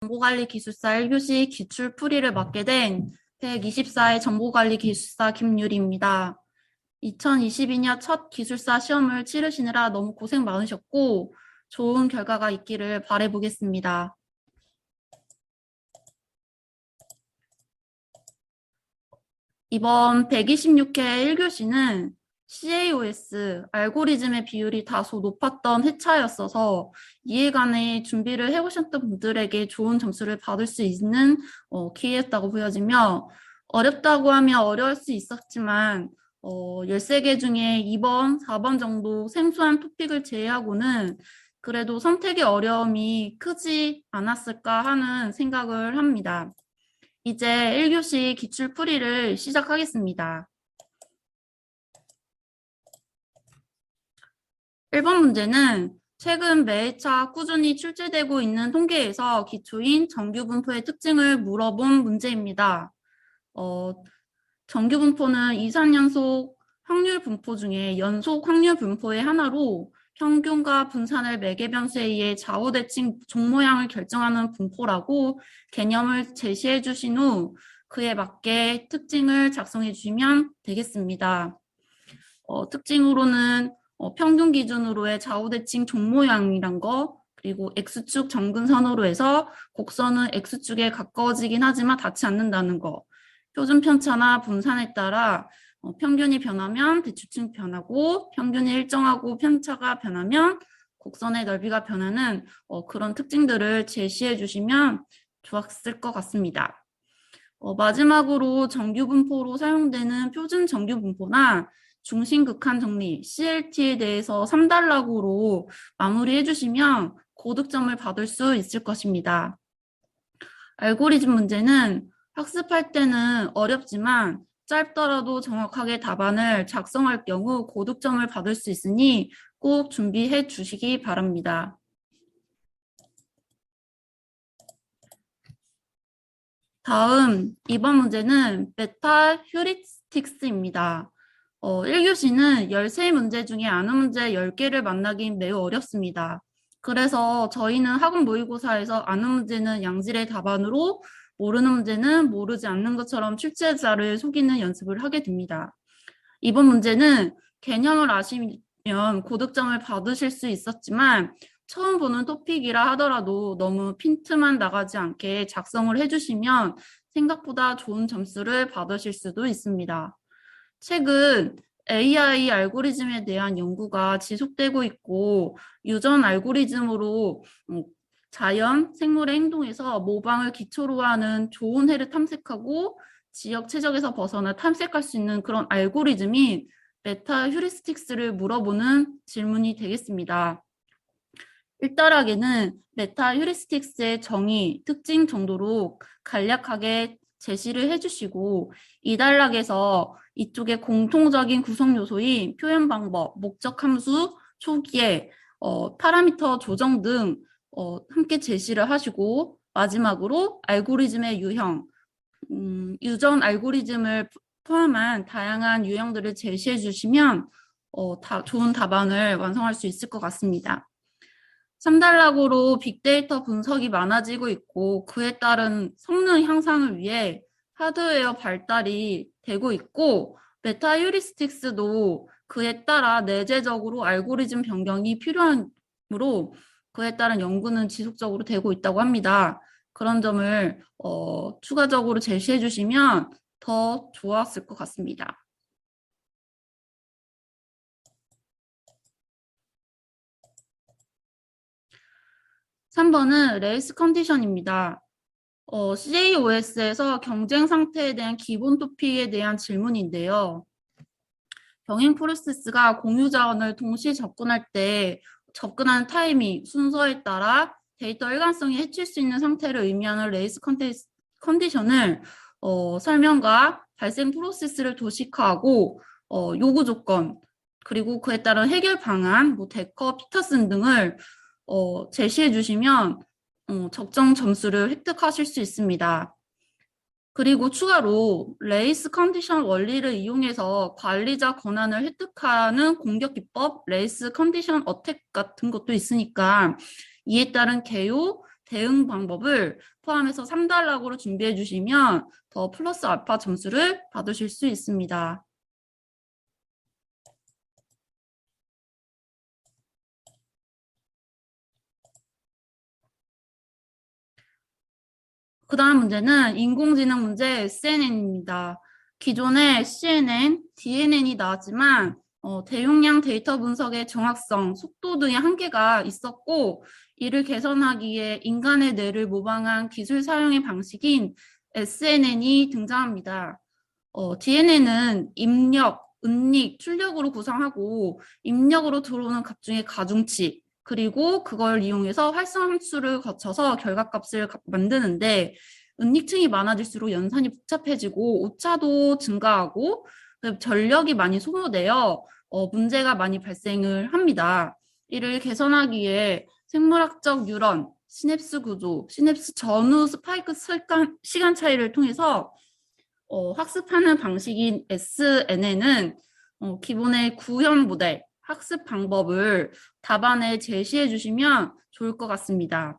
정보관리기술사 1교시 기출풀이를 맡게 된 124회 정보관리기술사 김유리입니다. 2022년 첫 기술사 시험을 치르시느라 너무 고생 많으셨고 좋은 결과가 있기를 바라보겠습니다. 이번 126회 1교시는 CAOS, 알고리즘의 비율이 다소 높았던 회차였어서 이해간에 준비를 해오셨던 분들에게 좋은 점수를 받을 수 있는 기회였다고 보여지며 어렵다고 하면 어려울 수 있었지만 13개 중에 2번, 4번 정도 생소한 토픽을 제외하고는 그래도 선택의 어려움이 크지 않았을까 하는 생각을 합니다. 이제 1교시 기출풀이를 시작하겠습니다. 1번 문제는 최근 매차 꾸준히 출제되고 있는 통계에서 기초인 정규분포의 특징을 물어본 문제입니다. 정규분포는 2, 3연속 확률 분포 중에 연속 확률 분포의 하나로 평균과 분산을 매개변수에 의해 좌우대칭 종모양을 결정하는 분포라고 개념을 제시해 주신 후 그에 맞게 특징을 작성해 주시면 되겠습니다. 특징으로는 평균 기준으로의 좌우대칭 종모양이란 거, 그리고 X축 정근선으로 해서 곡선은 X축에 가까워지긴 하지만 닿지 않는다는 거, 표준 편차나 분산에 따라 평균이 변하면 대추층 변하고 평균이 일정하고 편차가 변하면 곡선의 넓이가 변하는 그런 특징들을 제시해 주시면 좋았을 것 같습니다. 마지막으로 정규분포로 사용되는 표준 정규분포나 중심극한 정리, CLT에 대해서 3단락으로 마무리해 주시면 고득점을 받을 수 있을 것입니다. 알고리즘 문제는 학습할 때는 어렵지만 짧더라도 정확하게 답안을 작성할 경우 고득점을 받을 수 있으니 꼭 준비해 주시기 바랍니다. 다음 2번 문제는 메타 휴리스틱스입니다. 1교시는 13문제 중에 아는 문제 10개를 만나긴 매우 어렵습니다. 그래서 저희는 학원 모의고사에서 아는 문제는 양질의 답안으로 모르는 문제는 모르지 않는 것처럼 출제자를 속이는 연습을 하게 됩니다. 이번 문제는 개념을 아시면 고득점을 받으실 수 있었지만 처음 보는 토픽이라 하더라도 너무 핀트만 나가지 않게 작성을 해주시면 생각보다 좋은 점수를 받으실 수도 있습니다. 최근 AI 알고리즘에 대한 연구가 지속되고 있고 유전 알고리즘으로 자연, 생물의 행동에서 모방을 기초로 하는 좋은 해를 탐색하고 지역 최적에서 벗어나 탐색할 수 있는 그런 알고리즘인 메타 휴리스틱스를 물어보는 질문이 되겠습니다. 1단락에는 메타 휴리스틱스의 정의, 특징 정도로 간략하게 제시를 해주시고 2단락에서 이쪽에 공통적인 구성 요소인 표현 방법, 목적 함수, 초기에 파라미터 조정 등 함께 제시를 하시고 마지막으로 알고리즘의 유형, 유전 알고리즘을 포함한 다양한 유형들을 제시해 주시면 좋은 답안을 완성할 수 있을 것 같습니다. 3단락으로 빅데이터 분석이 많아지고 있고 그에 따른 성능 향상을 위해 하드웨어 발달이 되고 있고 메타 휴리스틱스도 그에 따라 내재적으로 알고리즘 변경이 필요하므로 그에 따른 연구는 지속적으로 되고 있다고 합니다. 그런 점을 추가적으로 제시해 주시면 더 좋았을 것 같습니다. 3번은 레이스 컨디션입니다. CAOS에서 경쟁 상태에 대한 기본 토픽에 대한 질문인데요. 병행 프로세스가 공유 자원을 동시 접근할 때 접근하는 타이밍, 순서에 따라 데이터 일관성이 해칠 수 있는 상태를 의미하는 레이스 컨디션을 설명과 발생 프로세스를 도식화하고 요구 조건, 그리고 그에 따른 해결 방안, 데커, 피터슨 등을 제시해 주시면 적정 점수를 획득하실 수 있습니다. 그리고 추가로 레이스 컨디션 원리를 이용해서 관리자 권한을 획득하는 공격 기법, 레이스 컨디션 어택 같은 것도 있으니까 이에 따른 개요, 대응 방법을 포함해서 3단락으로 준비해 주시면 더 플러스 알파 점수를 받으실 수 있습니다. 그 다음 문제는 인공지능 문제 SNN입니다. 기존에 CNN, DNN이 나왔지만 대용량 데이터 분석의 정확성, 속도 등의 한계가 있었고 이를 개선하기 위해 인간의 뇌를 모방한 기술 사용의 방식인 SNN이 등장합니다. DNN은 입력, 은닉, 출력으로 구성하고 입력으로 들어오는 값 중에 가중치, 그리고 그걸 이용해서 활성 함수를 거쳐서 결과값을 만드는데 은닉층이 많아질수록 연산이 복잡해지고 오차도 증가하고 전력이 많이 소모되어 문제가 많이 발생을 합니다. 이를 개선하기 위해 생물학적 뉴런, 시냅스 구조, 시냅스 전후 스파이크 시간 차이를 통해서 학습하는 방식인 SNN은 기본의 구현 모델, 학습 방법을 답안에 제시해 주시면 좋을 것 같습니다.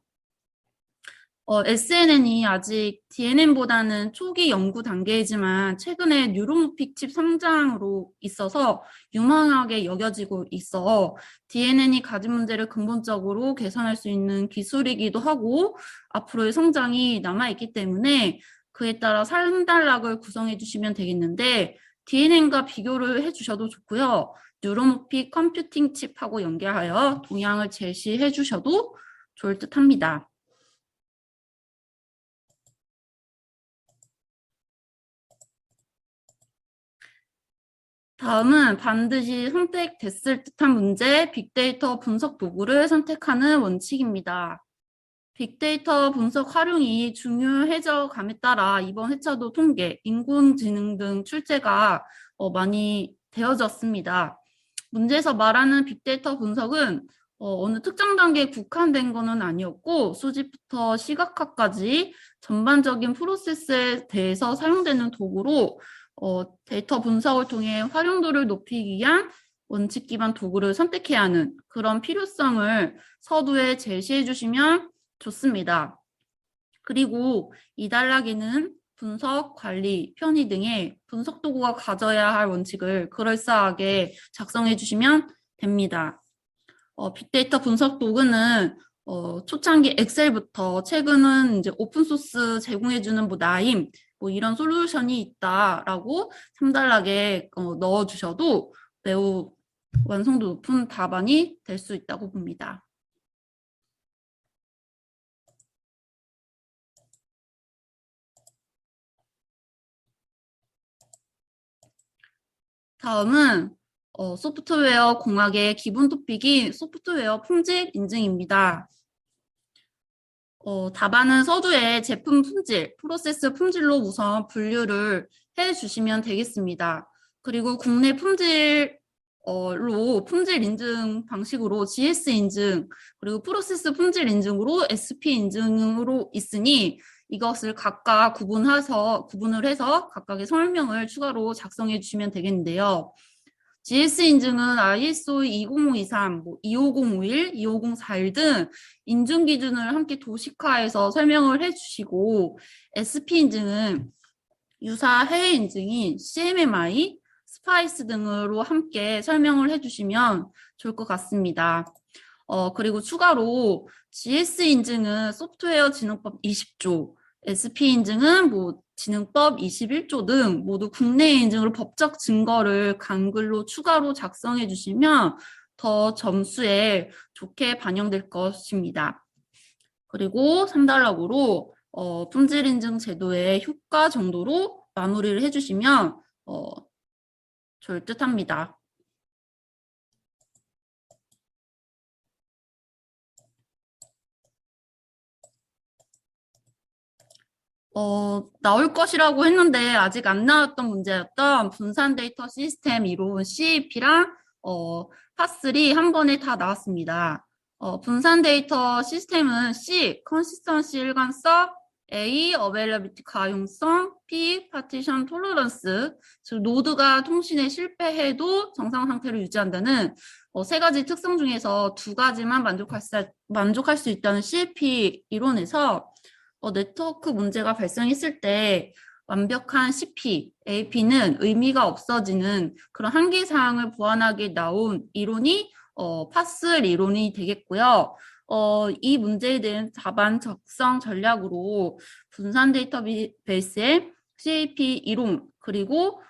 SNN이 아직 DNN보다는 초기 연구 단계이지만 최근에 뉴로모픽 칩 성장으로 있어서 유망하게 여겨지고 있어 DNN이 가진 문제를 근본적으로 개선할 수 있는 기술이기도 하고 앞으로의 성장이 남아있기 때문에 그에 따라 3단락을 구성해 주시면 되겠는데 DNN과 비교를 해주셔도 좋고요. 뉴로모픽 컴퓨팅 칩하고 연계하여 동향을 제시해 주셔도 좋을 듯 합니다. 다음은 반드시 선택됐을 듯한 문제, 빅데이터 분석 도구를 선택하는 원칙입니다. 빅데이터 분석 활용이 중요해져 감에 따라 이번 회차도 통계, 인공지능 등 출제가 많이 되어졌습니다. 문제에서 말하는 빅데이터 분석은 어느 특정 단계에 국한된 것은 아니었고 수집부터 시각화까지 전반적인 프로세스에 대해서 사용되는 도구로 데이터 분석을 통해 활용도를 높이기 위한 원칙 기반 도구를 선택해야 하는 그런 필요성을 서두에 제시해 주시면 좋습니다. 그리고 이 단락에는 분석, 관리, 편의 등의 분석 도구가 가져야 할 원칙을 그럴싸하게 작성해 주시면 됩니다. 빅데이터 분석 도구는 초창기 엑셀부터 최근은 이제 오픈소스 제공해주는 뭐 나임, 뭐 이런 솔루션이 있다라고 3단락에 넣어주셔도 매우 완성도 높은 답안이 될 수 있다고 봅니다. 다음은 소프트웨어 공학의 기본 토픽인 소프트웨어 품질 인증입니다. 답안은 서두에 제품 품질, 프로세스 품질로 우선 분류를 해주시면 되겠습니다. 그리고 국내 품질로 품질 인증 방식으로 GS 인증, 그리고 프로세스 품질 인증으로 SP 인증으로 있으니 이것을 각각 구분을 해서 각각의 설명을 추가로 작성해 주시면 되겠는데요. GS 인증은 ISO 20523, 25051, 25041 등 인증 기준을 함께 도식화해서 설명을 해주시고 SP 인증은 유사 해외 인증인 CMMI, 스파이스 등으로 함께 설명을 해주시면 좋을 것 같습니다. 그리고 추가로 GS 인증은 소프트웨어 진흥법 20조, SP 인증은 진흥법 21조 등 모두 국내 인증으로 법적 증거를 간글로 추가로 작성해 주시면 더 점수에 좋게 반영될 것입니다. 그리고 3단락으로 품질 인증 제도의 효과 정도로 마무리를 해주시면 좋을 듯 합니다. 나올 것이라고 했는데 아직 안 나왔던 문제였던 분산 데이터 시스템 이론 CAP랑 파3 한 번에 다 나왔습니다. 분산 데이터 시스템은 C, 컨시스턴시 일관성, A. 어베일러비티 가용성, B. 파티션 톨러런스, 즉 노드가 통신에 실패해도 정상 상태를 유지한다는 세 가지 특성 중에서 두 가지만 만족할 수 있다는 CP 이론에서 네트워크 문제가 발생했을 때 완벽한 CP, AP는 의미가 없어지는 그런 한계사항을 보완하게 나온 이론이 파슬 이론이 되겠고요. 이 문제에 대한 답안 적성 전략으로 분산 데이터베이스의 CAP 이론 그리고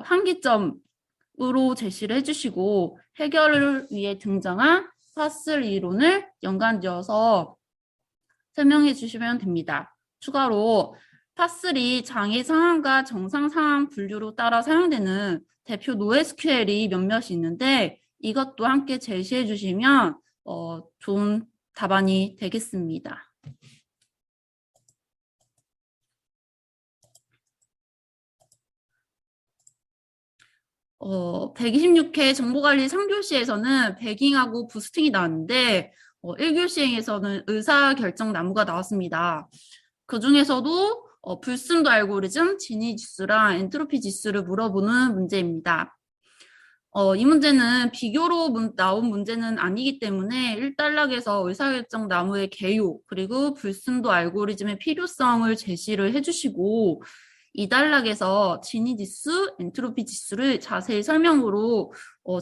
한계점으로 제시를 해주시고 해결을 위해 등장한 파슬 이론을 연관지어서 설명해 주시면 됩니다. 추가로 파슬이 장애 상황과 정상 상황 분류로 따라 사용되는 대표 NoSQL이 몇몇이 있는데 이것도 함께 제시해 주시면 좋은 답안이 되겠습니다. 126회 정보관리 3교시에서는 배깅하고 부스팅이 나왔는데 1교시행에서는 의사결정 나무가 나왔습니다. 그 중에서도 불순도 알고리즘, 진위 지수랑 엔트로피 지수를 물어보는 문제입니다. 이 문제는 비교로 나온 문제는 아니기 때문에 1단락에서 의사결정 나무의 개요 그리고 불순도 알고리즘의 필요성을 제시를 해주시고 2단락에서 진위 지수, 엔트로피 지수를 자세히 설명으로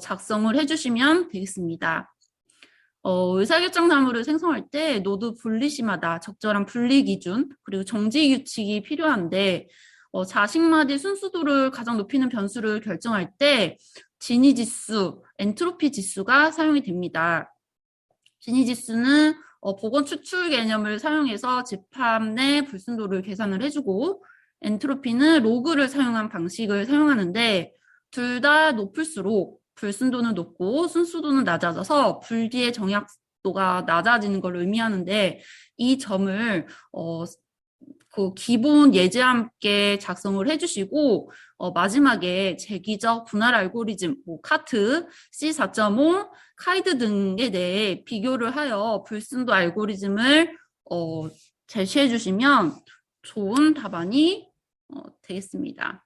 작성을 해주시면 되겠습니다. 의사결정 나무를 생성할 때 노드 분리시마다 적절한 분리 기준 그리고 정지 규칙이 필요한데 자식마디 순수도를 가장 높이는 변수를 결정할 때 진위 지수, 엔트로피 지수가 사용이 됩니다. 진위 지수는 복원 추출 개념을 사용해서 집합 내 불순도를 계산을 해주고 엔트로피는 로그를 사용한 방식을 사용하는데 둘 다 높을수록 불순도는 높고 순수도는 낮아져서 불기의 정약도가 낮아지는 걸 의미하는데 이 점을 그 기본 예제와 함께 작성을 해주시고 마지막에 재기적 분할 알고리즘, 카트, C4.5, 카이드 등에 대해 비교를 하여 불순도 알고리즘을 제시해 주시면 좋은 답안이 되겠습니다.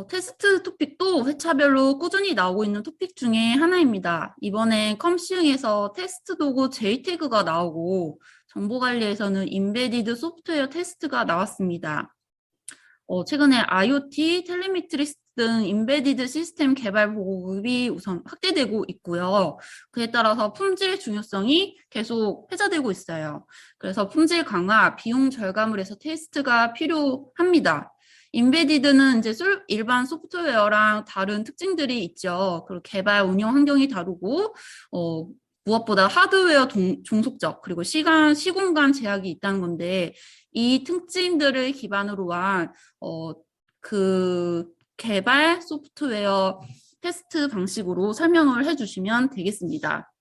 테스트 토픽도 회차별로 꾸준히 나오고 있는 토픽 중에 하나입니다. 이번에 컴시응에서 테스트 도구 JTAG가 나오고 정보관리에서는 인베디드 소프트웨어 테스트가 나왔습니다. 최근에 IoT, 텔레미트리스 등 인베디드 시스템 개발 보급이 우선 확대되고 있고요. 그에 따라서 품질 중요성이 계속 회자되고 있어요. 그래서 품질 강화, 비용 절감을 해서 테스트가 필요합니다. 인베디드는 이제 일반 소프트웨어랑 다른 특징들이 있죠. 그리고 개발 운영 환경이 다르고 무엇보다 하드웨어 종속적 그리고 시공간 제약이 있다는 건데 이 특징들을 기반으로 한 그 개발 소프트웨어 테스트 방식으로 설명을 해주시면 되겠습니다.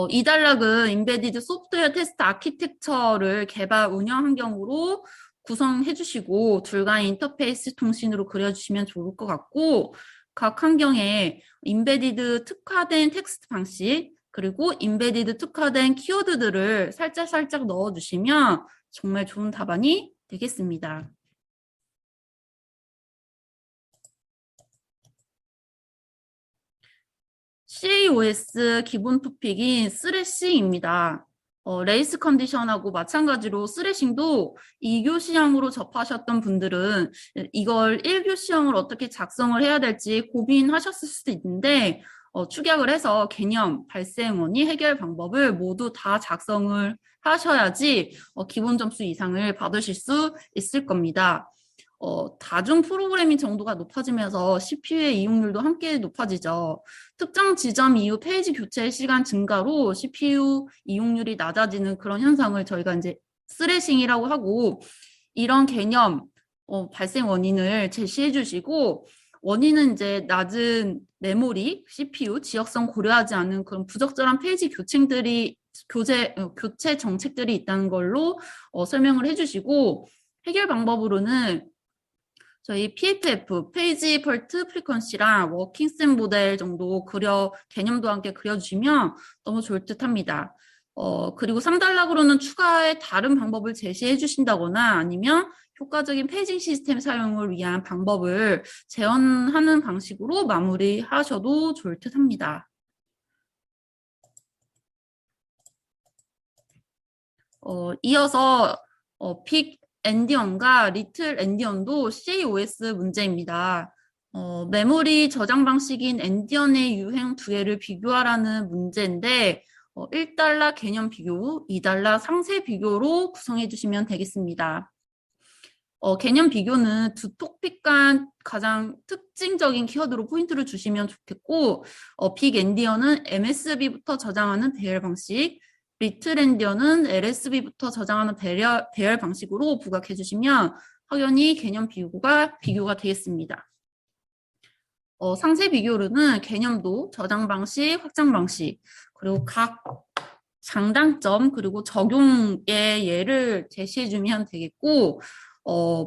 이 단락은 인베디드 소프트웨어 테스트 아키텍처를 개발 운영 환경으로 구성해 주시고 둘 간의 인터페이스 통신으로 그려주시면 좋을 것 같고 각 환경에 인베디드 특화된 텍스트 방식 그리고 인베디드 특화된 키워드들을 살짝 넣어주시면 정말 좋은 답안이 되겠습니다. CAOS 기본 토픽인 스레싱입니다. 레이스 컨디션하고 마찬가지로 스레싱도 2교 시험으로 접하셨던 분들은 이걸 1교 시험을 어떻게 작성을 해야 될지 고민하셨을 수도 있는데 축약을 해서 개념, 발생 원인, 해결 방법을 모두 다 작성을 하셔야지 기본 점수 이상을 받으실 수 있을 겁니다. 다중 프로그래밍 정도가 높아지면서 CPU의 이용률도 함께 높아지죠. 특정 지점 이후 페이지 교체 시간 증가로 CPU 이용률이 낮아지는 그런 현상을 저희가 이제 스레싱이라고 하고 이런 개념, 발생 원인을 제시해 주시고 원인은 이제 낮은 메모리, CPU, 지역성 고려하지 않은 그런 부적절한 페이지 교체 정책들이 있다는 걸로 설명을 해주시고 해결 방법으로는 저희 PFF, 페이지 펄트 프리퀀시랑 워킹 셈 모델 정도 개념도 함께 그려주시면 너무 좋을 듯 합니다. 그리고 3단락으로는 추가의 다른 방법을 제시해 주신다거나 아니면 효과적인 페이징 시스템 사용을 위한 방법을 제언하는 방식으로 마무리하셔도 좋을 듯 합니다. 이어서 빅 엔디언과 리틀 엔디언도 COS 문제입니다. 메모리 저장 방식인 엔디언의 유형 두 개를 비교하라는 문제인데 1달러 개념 비교, 2달러 상세 비교로 구성해 주시면 되겠습니다. 개념 비교는 두 토픽 간 가장 특징적인 키워드로 포인트를 주시면 좋겠고 빅 엔디언은 MSB부터 저장하는 배열 방식, 리틀 엔디언은 LSB부터 저장하는 배열 방식으로 부각해 주시면 확연히 개념 비교가 되겠습니다. 상세 비교로는 개념도, 저장 방식, 확장 방식, 그리고 각 장단점, 그리고 적용의 예를 제시해 주면 되겠고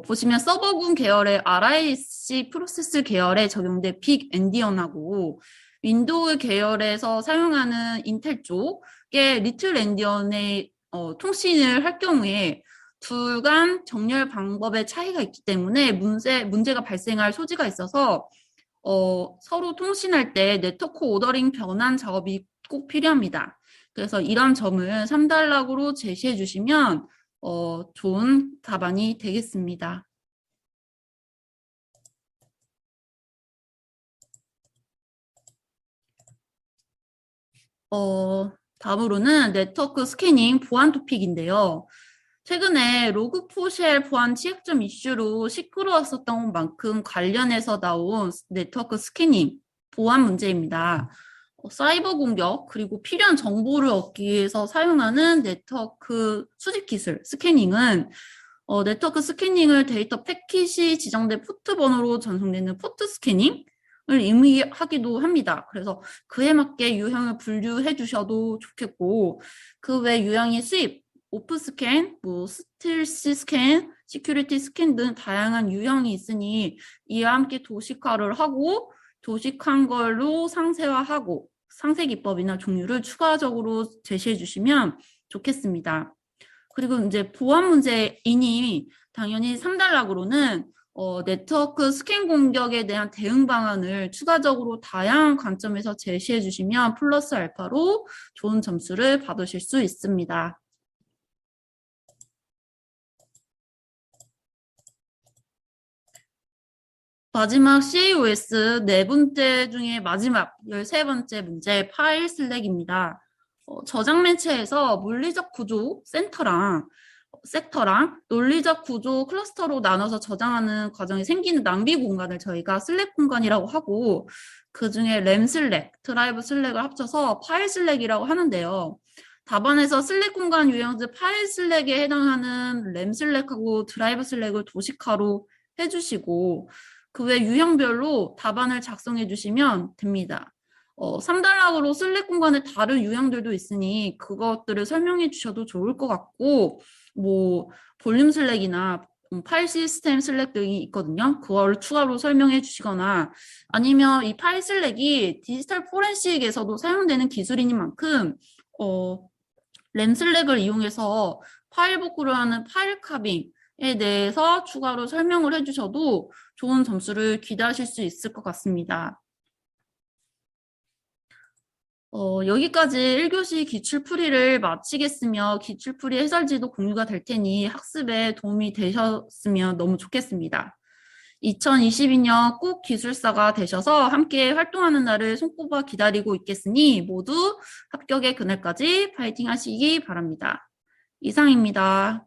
보시면 서버군 계열의 RISC 프로세스 계열에 적용된 빅 엔디언하고 윈도우 계열에서 사용하는 인텔 쪽의 리틀 엔디언의 통신을 할 경우에 둘 간 정렬 방법의 차이가 있기 때문에 문제가 발생할 소지가 있어서 서로 통신할 때 네트워크 오더링 변환 작업이 꼭 필요합니다. 그래서 이런 점을 3단락으로 제시해 주시면 좋은 답안이 되겠습니다. 다음으로는 네트워크 스캐닝 보안 토픽인데요. 최근에 로그4쉘 보안 취약점 이슈로 시끄러웠었던 만큼 관련해서 나온 네트워크 스캐닝 보안 문제입니다. 사이버 공격 그리고 필요한 정보를 얻기 위해서 사용하는 네트워크 수집 기술 스캐닝은 네트워크 스캐닝을 데이터 패킷이 지정된 포트 번호로 전송되는 포트 스캐닝을 의미하기도 합니다. 그래서 그에 맞게 유형을 분류해 주셔도 좋겠고 그 외 유형의 수입, 오프 스캔, 스틸스 스캔, 시큐리티 스캔 등 다양한 유형이 있으니 이와 함께 도식화를 하고 도식한 걸로 상세화하고 상세 기법이나 종류를 추가적으로 제시해 주시면 좋겠습니다. 그리고 이제 보안 문제이니 당연히 3단락으로는 네트워크 스캔 공격에 대한 대응 방안을 추가적으로 다양한 관점에서 제시해 주시면 플러스 알파로 좋은 점수를 받으실 수 있습니다. 마지막 COS 네 번째 중에 마지막 13번째 문제 파일 슬랙입니다. 저장 매체에서 물리적 구조 섹터랑 논리적 구조 클러스터로 나눠서 저장하는 과정에 생기는 낭비 공간을 저희가 슬랙 공간이라고 하고 그중에 램 슬랙, 드라이브 슬랙을 합쳐서 파일 슬랙이라고 하는데요. 답안에서 슬랙 공간 유형들 파일 슬랙에 해당하는 램 슬랙하고 드라이브 슬랙을 도식화로 해주시고 그 외 유형별로 답안을 작성해 주시면 됩니다. 3단락으로 슬랙 공간의 다른 유형들도 있으니 그것들을 설명해 주셔도 좋을 것 같고 볼륨 슬랙이나 파일 시스템 슬랙 등이 있거든요. 그걸 추가로 설명해 주시거나 아니면 이 파일 슬랙이 디지털 포렌식에서도 사용되는 기술이니만큼 램 슬랙을 이용해서 파일 복구를 하는 파일 카빙에 대해서 추가로 설명을 해주셔도 좋은 점수를 기대하실 수 있을 것 같습니다. 여기까지 1교시 기출풀이를 마치겠으며 기출풀이 해설지도 공유가 될 테니 학습에 도움이 되셨으면 너무 좋겠습니다. 2022년 꼭 기술사가 되셔서 함께 활동하는 날을 손꼽아 기다리고 있겠으니 모두 합격의 그날까지 파이팅 하시기 바랍니다. 이상입니다.